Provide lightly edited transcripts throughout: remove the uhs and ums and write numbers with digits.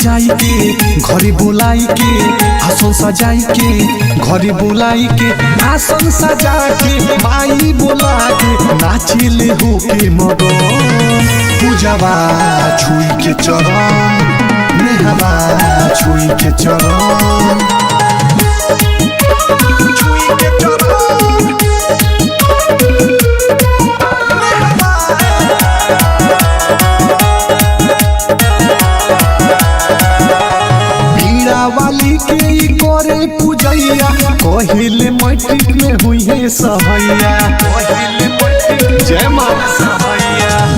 सजाई के घरे बुलाई के आसन सजाई के घरे बुलाई के आसन सजा के माई बोला के नाचिले हो के मगन पूजावा छुई के चरण नेहवा छुई के चरण वाली के करे पूजैया कहिले मैट्रिक में हुई है सहैया जय मां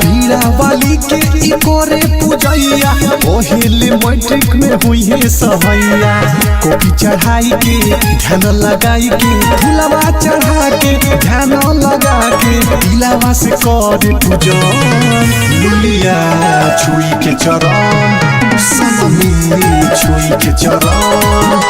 भीड़ा वाली के करे पूजैया कहिले मैट्रिक में हुई है सहैया कॉपी चढ़ाई के ध्यान लगाई के फुलवा चढ़ा के ध्यान लगा के दिलावा से करे पूजन लुलिया छुई के चरण सनमी छुई के चरण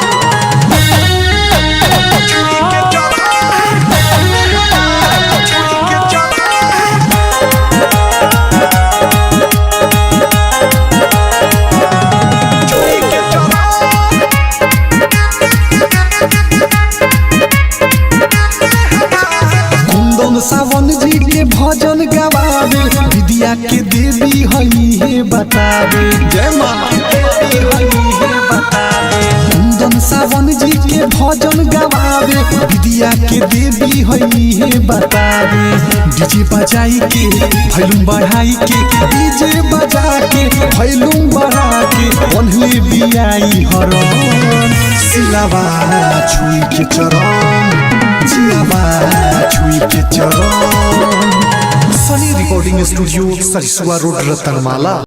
सावन जी के भजन गवावे विद्या के देवी हई है बतावे जय मां कुंदन सावन जी के भजन गवावे विद्या के देवी हई है बतावे डीजे बजाई के भैलुम बढ़ाई के डीजे बजा के भैलुम बढ़ा के बनले बियाई हरण सिलावा छुई के चरण जियावा छुई के चरण Sunny recording studio Sarisua road Ratanmala.